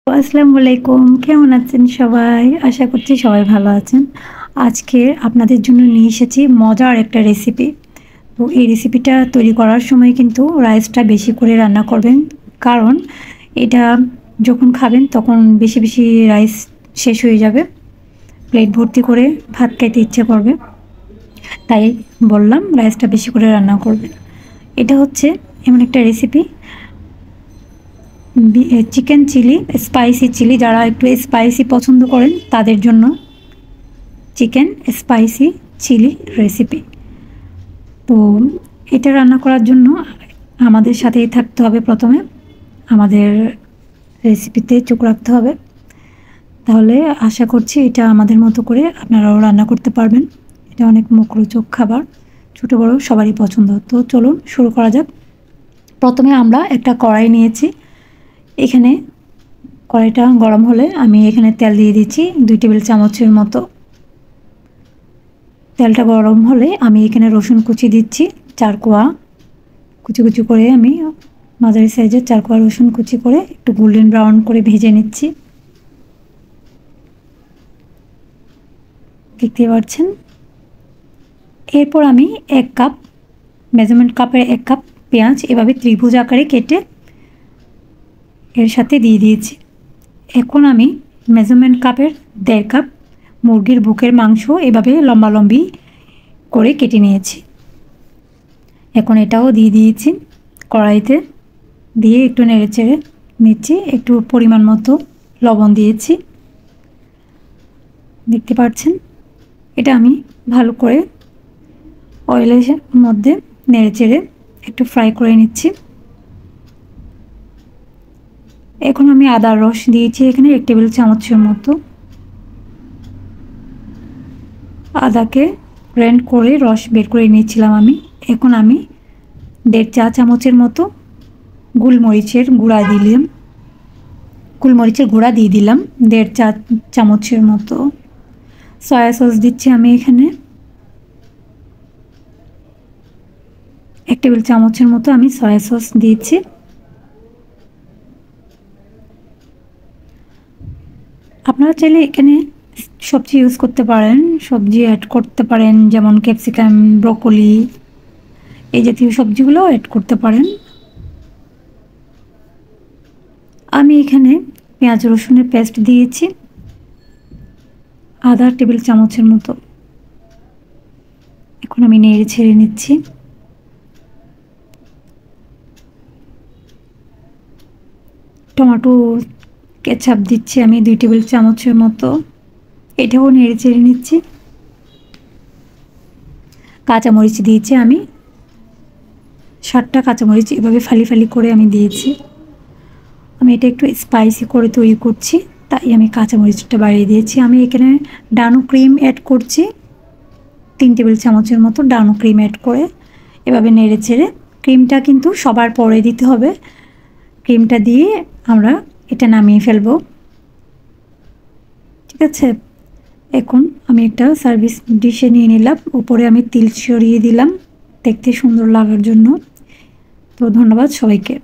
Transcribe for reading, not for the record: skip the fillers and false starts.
আসসালামু আলাইকুম। কেমন আছেন সবাই? আশা করছি সবাই ভালো আছেন। আজকে আপনাদের জন্য নিয়ে এসেছি মজার একটা রেসিপি। তো এই রেসিপিটা তৈরি করার সময় কিন্তু রাইসটা বেশি করে রান্না করবেন। কারণ এটা যখন খাবেন তখন বেশি, বেশি রাইস শেষ হয়ে যাবে। প্লেট ভর্তি করে ভাত খাইতে ইচ্ছে করবে। তাই বললাম রাইসটা বেশি করে রান্না করবেন। এটা হচ্ছে এমন একটা recipe chicken chilli, spicy chilli, যারা একটু স্পাইসি পছন্দ করেন তাদের জন্য চিকেন স্পাইসি চিলি রেসিপি। তো এটা রান্না করার জন্য আমাদের সাথেই থাকতে হবে। প্রথমে আমাদের রেসিপিতে চোখ রাখতে হবে, তাহলে আশা করছি এটা আমাদের মতো করে আপনারাও রান্না করতে পারবেন। এটা অনেক মুখরোচক খাবার, ছোটো বড়ো সবারই পছন্দ। তো চলুন শুরু করা যাক। প্রথমে আমরা একটা কড়াই নিয়েছি। এখানে কড়াইটা গরম হলে আমি এখানে তেল দিয়ে দিচ্ছি 2 টেবিল চামচের মতো। তেলটা গরম হলে আমি এখানে রসুন কুচি দিচ্ছি 4 কোয়া। কুচি কুচি করে আমি মাঝারি সাইজের 4 কোয়া রসুন কুচি করে একটু গোল্ডেন ব্রাউন করে ভেজে নিচ্ছি। দেখতে পাচ্ছেন। এরপর আমি 1 কাপ, মেজারমেন্ট কাপের 1 কাপ পেঁয়াজ এভাবে ত্রিভুজ আকারে কেটে এর সাথে দিয়ে দিয়েছি। এখন আমি মেজারমেন্ট কাপের 1.5 কাপ মুরগির বুকের মাংস এভাবে লম্বালম্বি করে কেটে নিয়েছি। এখন এটাও দিয়ে দিয়েছি কড়াইতে, দিয়ে একটু নেড়েচেড়ে নিচ্ছি। একটু পরিমাণ মতো লবণ দিয়েছি, দেখতে পাচ্ছেন। এটা আমি ভালো করে অয়েলের মধ্যে নেড়েচেড়ে একটু ফ্রাই করে নিচ্ছি। এখন আমি আদার রস দিয়েছি এখানে 1 টেবিল চামচের মতো। আদাকে গ্রাইন্ড করে রস বের করে নিয়েছিলাম আমি। এখন আমি 1.5 চা চামচের মতো গোলমরিচের গুঁড়া দিয়ে দিলাম 1.5 চা চামচের মতো। সয়া সস দিচ্ছি আমি এখানে 1 টেবিল চামচের মতো আমি সয়া সস দিয়েছি। আপনারা চাইলে এখানে সবজি ইউজ করতে পারেন, সবজি অ্যাড করতে পারেন, যেমন ক্যাপসিকাম, ব্রকলি, এই জাতীয় সবজিগুলো অ্যাড করতে পারেন। আমি এখানে পেঁয়াজ রসুনের পেস্ট দিয়েছি আধা টেবিল চামচের মতো। এখন আমি নেড়ে ছেড়ে নিচ্ছি। টমেটো কেচাপ দিচ্ছি আমি 2 টেবিল চামচের মতো, এটাও নেড়ে চেড়ে নিচ্ছি। কাঁচামরিচ দিয়েছি আমি 7টা কাঁচামরিচ এভাবে ফালি ফালি করে আমি দিয়েছি। আমি এটা একটু স্পাইসি করে তৈরি করছি, তাই আমি কাঁচামরিচটা বাড়িয়ে দিয়েছি। আমি এখানে ডানো ক্রিম অ্যাড করছি 3 টেবিল চামচের মতো। ডানো ক্রিম অ্যাড করে এভাবে নেড়ে চেড়ে, ক্রিমটা কিন্তু সবার পরে দিতে হবে। ক্রিমটা দিয়ে আমরা এটা নামিয়ে ফেলবো, ঠিক আছে। এখন আমি একটা সার্ভিস ডিশে নিয়ে নিলাম, উপরে আমি তিল ছড়িয়ে দিলাম দেখতে সুন্দর লাগার জন্য। তো ধন্যবাদ সবাইকে।